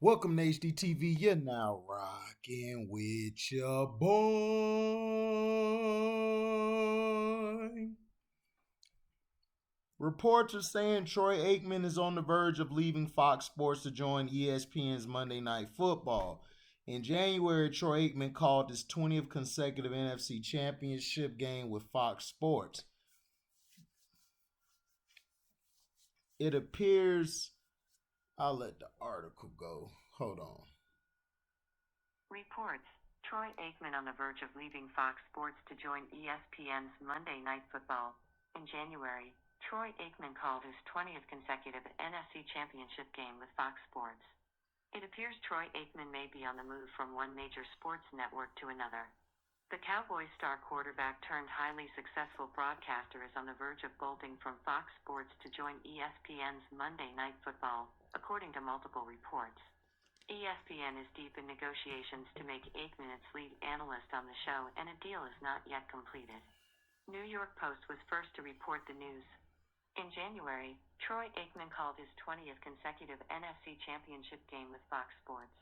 Welcome to HDTV. You're now rocking with your boy. Reports are saying Troy Aikman is on the verge of leaving Fox Sports to join ESPN's Monday Night Football. In January, Troy Aikman called his 20th consecutive NFC Championship game with Fox Sports. It appears, I'll let the article go. Hold on. Reports, Troy Aikman on the verge of leaving Fox Sports to join ESPN's Monday Night Football. In January, Troy Aikman called his 20th consecutive NFC Championship game with Fox Sports. It appears Troy Aikman may be on the move from one major sports network to another. The Cowboys star quarterback turned highly successful broadcaster is on the verge of bolting from Fox Sports to join ESPN's Monday Night Football, according to multiple reports. ESPN is deep in negotiations to make Aikman its lead analyst on the show, and a deal is not yet completed. New York Post was first to report the news. In January, Troy Aikman called his 20th consecutive NFC Championship game with Fox Sports.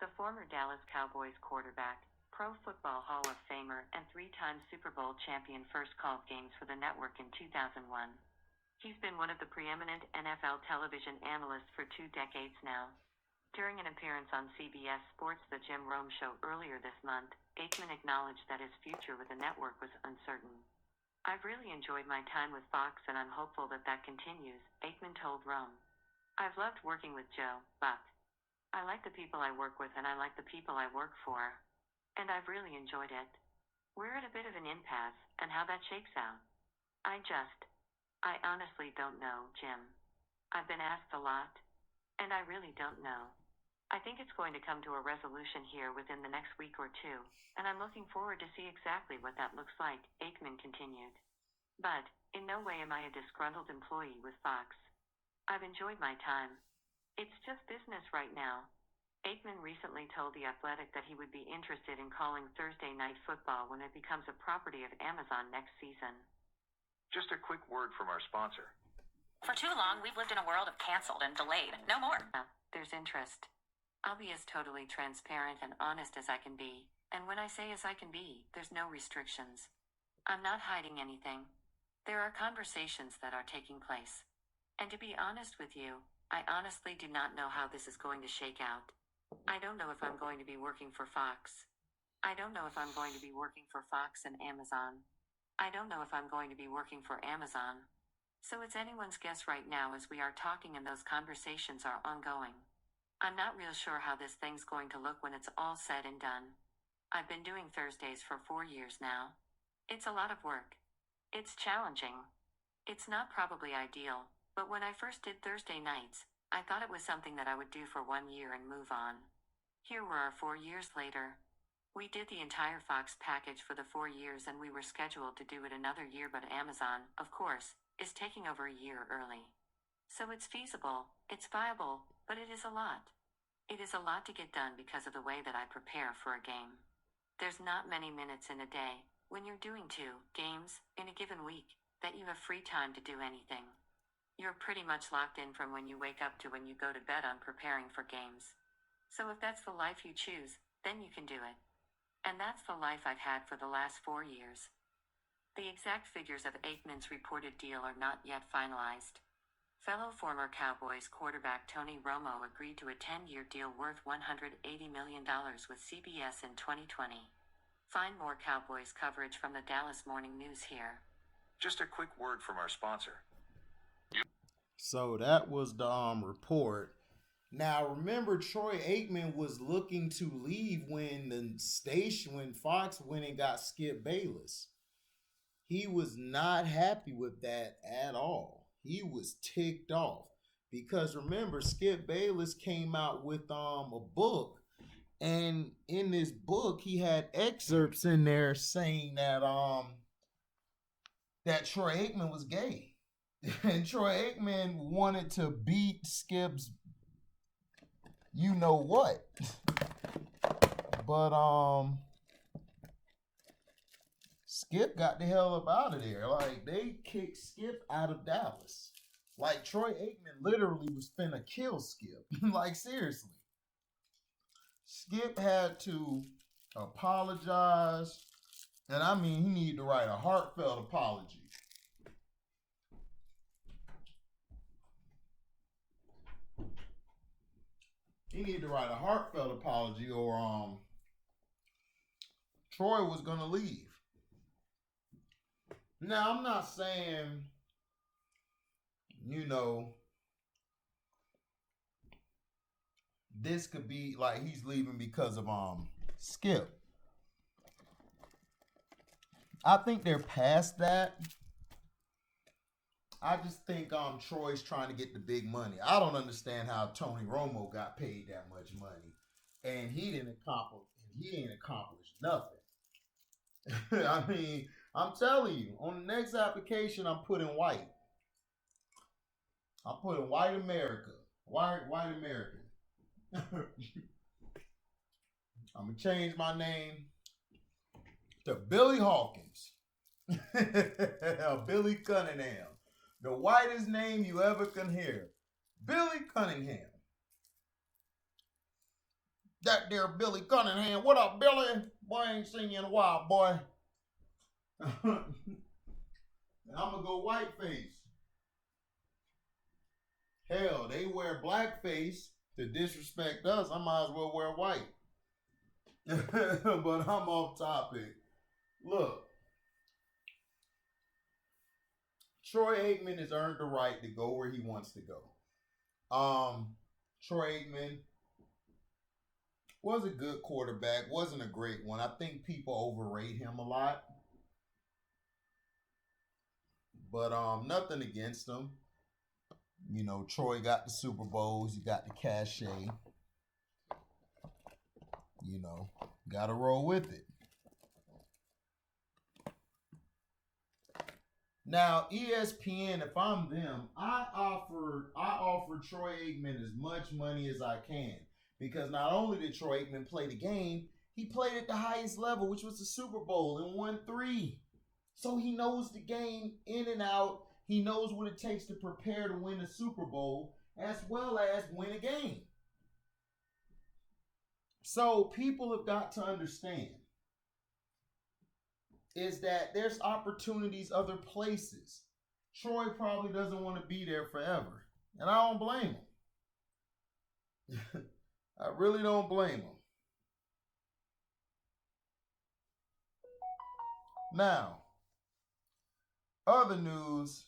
The former Dallas Cowboys quarterback, Pro Football Hall of Famer, and three-time Super Bowl champion first called games for the network in 2001. He's been one of the preeminent NFL television analysts for 2 decades now. During an appearance on CBS Sports' The Jim Rome Show earlier this month, Aikman acknowledged that his future with the network was uncertain. "I've really enjoyed my time with Fox, and I'm hopeful that continues," Aikman told Rome. "I've loved working with Joe, but I like the people I work with and I like the people I work for. And I've really enjoyed it. We're at a bit of an impasse, and how that shakes out. I honestly don't know, Jim. I've been asked a lot, and I really don't know. I think it's going to come to a resolution here within the next week or two, and I'm looking forward to see exactly what that looks like," Aikman continued. "But, in no way am I a disgruntled employee with Fox. I've enjoyed my time. It's just business right now." Aikman recently told The Athletic that he would be interested in calling Thursday Night Football when it becomes a property of Amazon next season. Just a quick word from our sponsor. For too long, we've lived in a world of canceled and delayed. No more. There's interest. I'll be as totally transparent and honest as I can be, and when I say as I can be, there's no restrictions. I'm not hiding anything. There are conversations that are taking place. And to be honest with you, I honestly do not know how this is going to shake out. I don't know if I'm going to be working for Fox. I don't know if I'm going to be working for Fox and Amazon. I don't know if I'm going to be working for Amazon. So it's anyone's guess right now as we are talking and those conversations are ongoing. I'm not real sure how this thing's going to look when it's all said and done. I've been doing Thursdays for 4 years now. It's a lot of work. It's challenging. It's not probably ideal, but when I first did Thursday nights, I thought it was something that I would do for 1 year and move on. Here we are 4 years later. We did the entire Fox package for the 4 years and we were scheduled to do it another year, but Amazon, of course, is taking over a year early. So it's feasible, it's viable, but it is a lot. It is a lot to get done because of the way that I prepare for a game. There's not many minutes in a day, when you're doing 2 games in a given week, that you have free time to do anything. You're pretty much locked in from when you wake up to when you go to bed on preparing for games. So if that's the life you choose, then you can do it. And that's the life I've had for the last 4 years. The exact figures of Aikman's reported deal are not yet finalized. Fellow former Cowboys quarterback Tony Romo agreed to a 10-year deal worth $180 million with CBS in 2020. Find more Cowboys coverage from the Dallas Morning News here. Just a quick word from our sponsor. So that was the report. Now remember, Troy Aikman was looking to leave when Fox went and got Skip Bayless. He was not happy with that at all. He was ticked off because remember, Skip Bayless came out with a book, and in this book he had excerpts in there saying that that Troy Aikman was gay. And Troy Aikman wanted to beat Skip's you know what. But Skip got the hell up out of there. Like, they kicked Skip out of Dallas. Like, Troy Aikman literally was finna kill Skip. Like, seriously. Skip had to apologize, and I mean, he needed to write a heartfelt apology. He needed to write a heartfelt apology, or Troy was gonna leave. Now, I'm not saying, this could be like he's leaving because of Skip. I think they're past that. I just think Troy's trying to get the big money. I don't understand how Tony Romo got paid that much money, and he ain't accomplished nothing. I mean, I'm telling you, on the next application, I'm putting white. I'm putting white America. White American. I'm gonna change my name to Billy Hawkins. Billy Cunningham. The whitest name you ever can hear. Billy Cunningham. That there Billy Cunningham. What up, Billy? Boy, I ain't seen you in a while, boy. And I'm gonna go whiteface. Hell, they wear blackface to disrespect us. I might as well wear white. But I'm off topic. Look, Troy Aikman has earned the right to go where he wants to go. Troy Aikman was a good quarterback, wasn't a great one. I think people overrate him a lot. But nothing against him. Troy got the Super Bowls, he got the cachet. Gotta roll with it. Now, ESPN, if I'm them, I offer Troy Aikman as much money as I can. Because not only did Troy Aikman play the game, he played at the highest level, which was the Super Bowl, and won 3. So he knows the game in and out. He knows what it takes to prepare to win the Super Bowl, as well as win a game. So people have got to understand is that there's opportunities other places. Troy probably doesn't want to be there forever. And I don't blame him. I really don't blame him. Now, other news.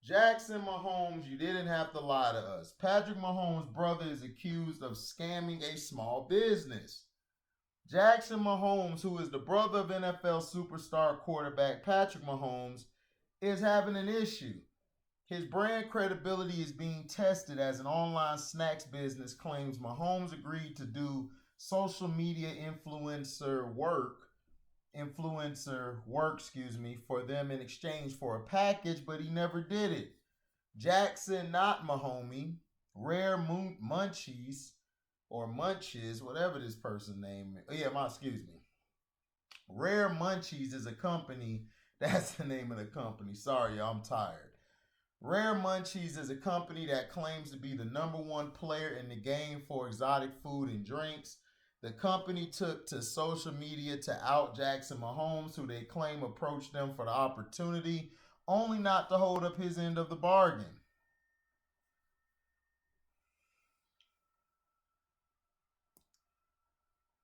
Jackson Mahomes, you didn't have to lie to us. Patrick Mahomes' brother is accused of scamming a small business. Jackson Mahomes, who is the brother of NFL superstar quarterback Patrick Mahomes, is having an issue. His brand credibility is being tested as an online snacks business claims Mahomes agreed to do social media influencer work, for them in exchange for a package, but he never did it. Jackson, not Mahomie, Rare Munchies, or Munches, whatever this person's name is. Rare Munchies is a company. That's the name of the company. Sorry, y'all, I'm tired. Rare Munchies is a company that claims to be the #1 player in the game for exotic food and drinks. The company took to social media to out Jackson Mahomes, who they claim approached them for the opportunity, only not to hold up his end of the bargain.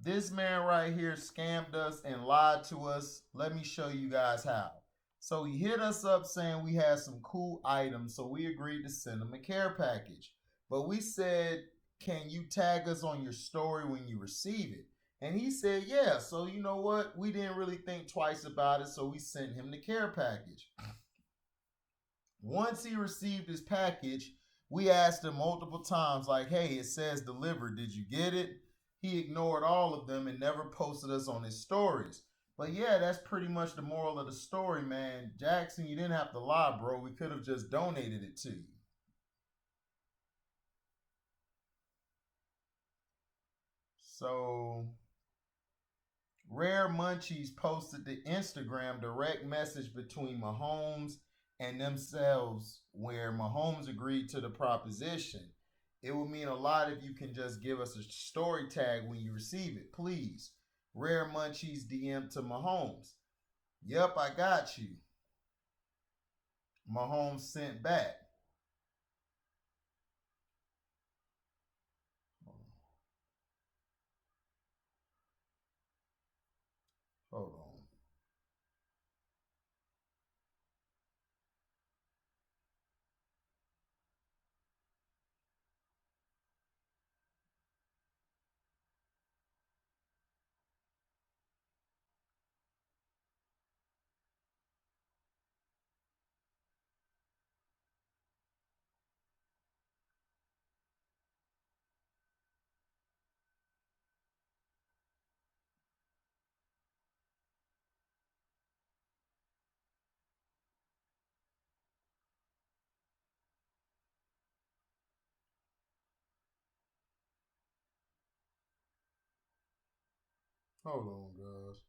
This man right here scammed us and lied to us. Let me show you guys how. So he hit us up saying we had some cool items, so we agreed to send him a care package. But we said, can you tag us on your story when you receive it? And he said, yeah. So you know what? We didn't really think twice about it, so we sent him the care package. Once he received his package, we asked him multiple times, like, hey, it says delivered. Did you get it? He ignored all of them and never posted us on his stories. But yeah, that's pretty much the moral of the story, man. Jackson, you didn't have to lie, bro. We could have just donated it to you. So, Rare Munchies posted the Instagram direct message between Mahomes and themselves where Mahomes agreed to the proposition. It would mean a lot if you can just give us a story tag when you receive it, please. Rare Munchies DM to Mahomes. Yep, I got you. Mahomes sent back. Hold on. Hold on, guys.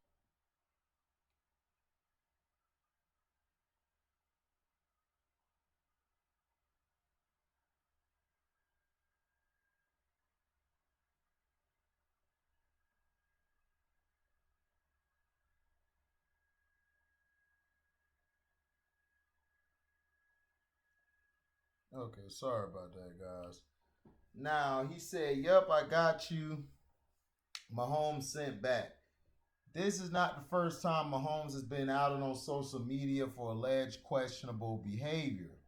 Okay, sorry about that, guys. Now, he said, Yep, I got you. Mahomes sent back. This is not the first time Mahomes has been outed on social media for alleged questionable behavior.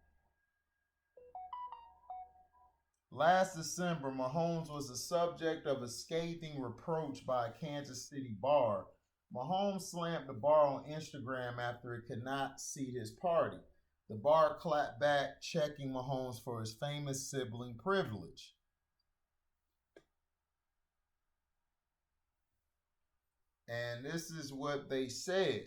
Last December, Mahomes was the subject of a scathing reproach by a Kansas City bar. Mahomes slammed the bar on Instagram after it could not seat his party. The bar clapped back, checking Mahomes for his famous sibling privilege. And this is what they said.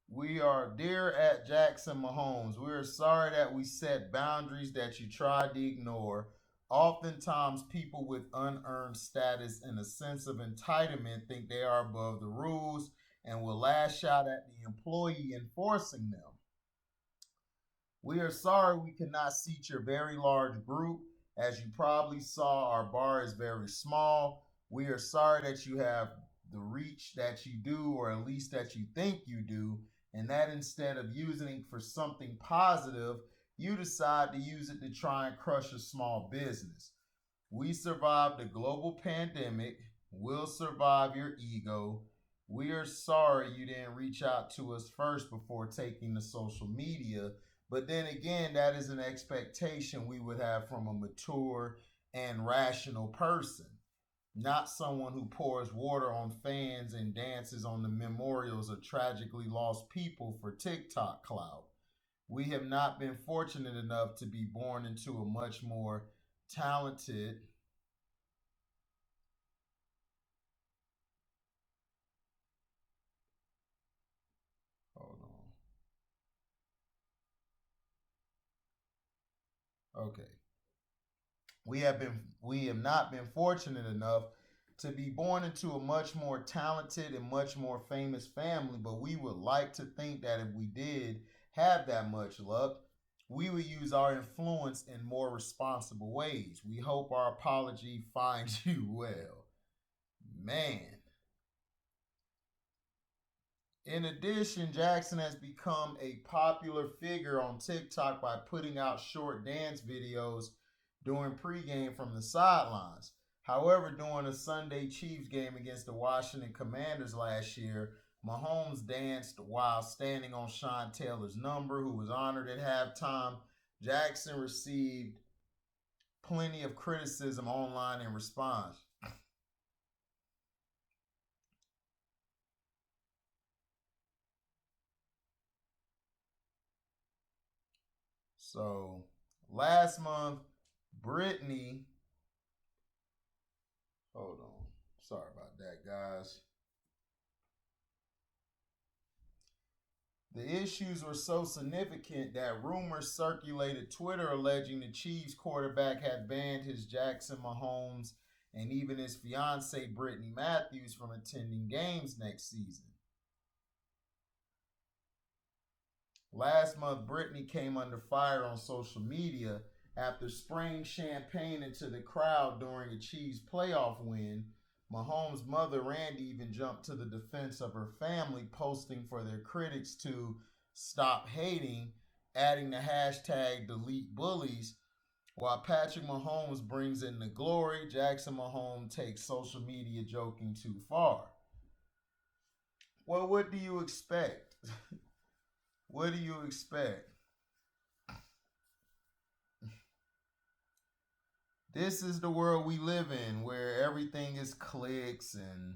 We are dear at Jackson Mahomes. We are sorry that we set boundaries that you tried to ignore. Oftentimes, people with unearned status and a sense of entitlement think they are above the rules and will lash out at the employee enforcing them. We are sorry we cannot seat your very large group. As you probably saw, our bar is very small. We are sorry that you have the reach that you do, or at least that you think you do, and that instead of using it for something positive, you decide to use it to try and crush a small business. We survived a global pandemic. We'll survive your ego. We are sorry you didn't reach out to us first before taking to social media. But then again, that is an expectation we would have from a mature and rational person, not someone who pours water on fans and dances on the memorials of tragically lost people for TikTok clout. We have not been fortunate enough to be born into a much more talented. Hold on. Okay. We have not been fortunate enough to be born into a much more talented and much more famous family, but we would like to think that if we did have that much luck, we would use our influence in more responsible ways. We hope our apology finds you well. Man. In addition, Jackson has become a popular figure on TikTok by putting out short dance videos during pregame from the sidelines. However, during a Sunday Chiefs game against the Washington Commanders last year, Mahomes danced while standing on Sean Taylor's number, who was honored at halftime. Jackson received plenty of criticism online in response. So, last month, Brittany. Hold on. Sorry about that, guys. The issues were so significant that rumors circulated Twitter alleging the Chiefs quarterback had banned his Jackson Mahomes and even his fiancee Brittany Matthews from attending games next season. Last month, Britney came under fire on social media after spraying champagne into the crowd during a Chiefs playoff win. Mahomes' mother, Randy, even jumped to the defense of her family, posting for their critics to stop hating, adding the hashtag delete bullies. While Patrick Mahomes brings in the glory, Jackson Mahomes takes social media joking too far. Well, what do you expect? What do you expect? This is the world we live in where everything is clicks and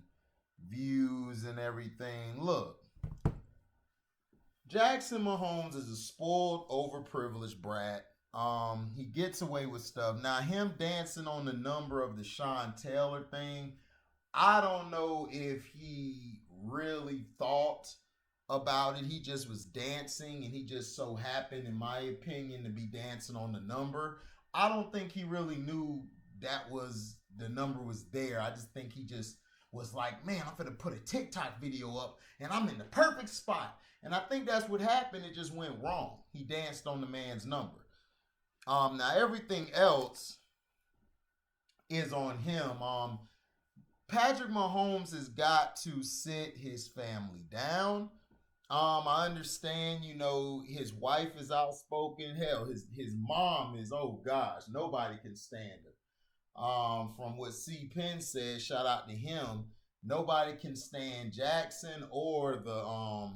views and everything. Look, Jackson Mahomes is a spoiled, overprivileged brat. He gets away with stuff. Now, him dancing on the number of the Sean Taylor thing, I don't know if he really thought about it. He just was dancing and he just so happened, in my opinion, to be dancing on the number. I don't think he really knew that was the number was there. I just think he just was like, man, I'm gonna put a TikTok video up and I'm in the perfect spot. And I think that's what happened. It just went wrong. He danced on the man's number. Now everything else is on him. Patrick Mahomes has got to sit his family down. I understand, his wife is outspoken. Hell, his mom is, oh gosh, nobody can stand her. From what C. Penn said, shout out to him. Nobody can stand Jackson or the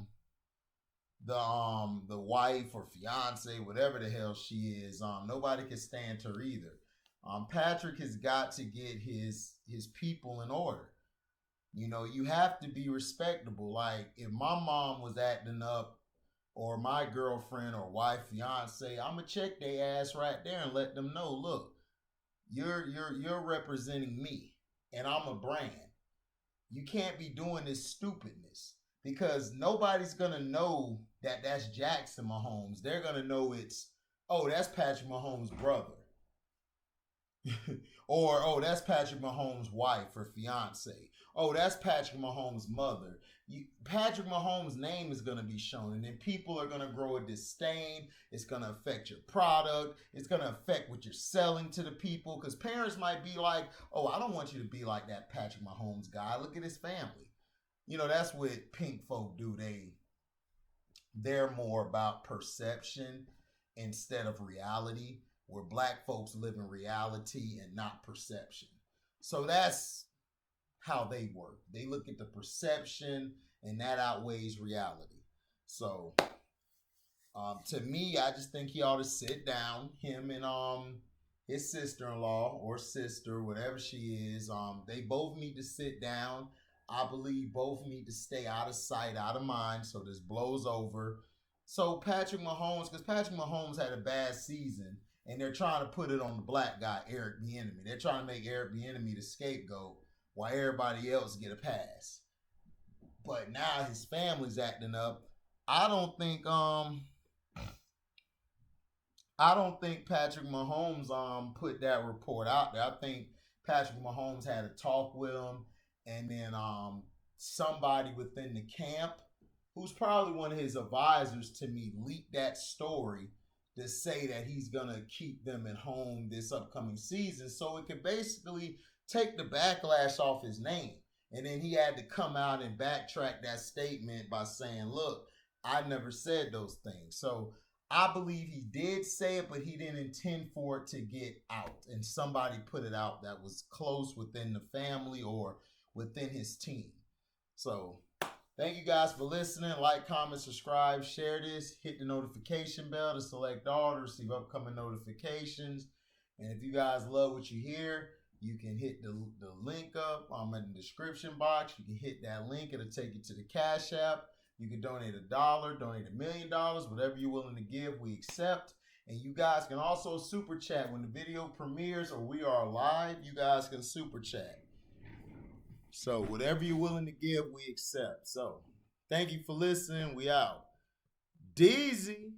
wife or fiance, whatever the hell she is. Nobody can stand her either. Patrick has got to get his people in order. You have to be respectable. Like, if my mom was acting up, or my girlfriend or wife, fiance, I'ma check their ass right there and let them know, look, you're representing me, and I'm a brand. You can't be doing this stupidness because nobody's gonna know that that's Jackson Mahomes. They're gonna know that's Patrick Mahomes' brother. Or, that's Patrick Mahomes' wife or fiance. That's Patrick Mahomes' mother. Patrick Mahomes' name is going to be shown, and then people are going to grow a disdain. It's going to affect your product. It's going to affect what you're selling to the people, because parents might be like, oh, I don't want you to be like that Patrick Mahomes guy. Look at his family. That's what pink folk do. They're more about perception instead of reality, where black folks live in reality and not perception. So that's how they work. They look at the perception and that outweighs reality. So to me, I just think he ought to sit down, him and his sister-in-law or sister, whatever she is. They both need to sit down. I believe both need to stay out of sight, out of mind, so this blows over. So Patrick Mahomes, because Patrick Mahomes had a bad season, and they're trying to put it on the black guy, Eric Bieniemy. They're trying to make Eric Bieniemy the scapegoat while everybody else get a pass. But now his family's acting up. I don't think Patrick Mahomes put that report out there. I think Patrick Mahomes had a talk with him, and then somebody within the camp, who's probably one of his advisors to me, leaked that story to say that he's going to keep them at home this upcoming season, so it could basically take the backlash off his name. And then he had to come out and backtrack that statement by saying, look, I never said those things. So I believe he did say it, but he didn't intend for it to get out. And somebody put it out that was close within the family or within his team. So thank you guys for listening. Like, comment, subscribe, share this. Hit the notification bell to select all to receive upcoming notifications. And if you guys love what you hear, you can hit the link up in the description box. You can hit that link. It'll take you to the Cash App. You can donate $1, donate $1 million, whatever you're willing to give, we accept. And you guys can also super chat when the video premieres or we are live. You guys can super chat. So whatever you're willing to give, we accept. So thank you for listening. We out. Deezy.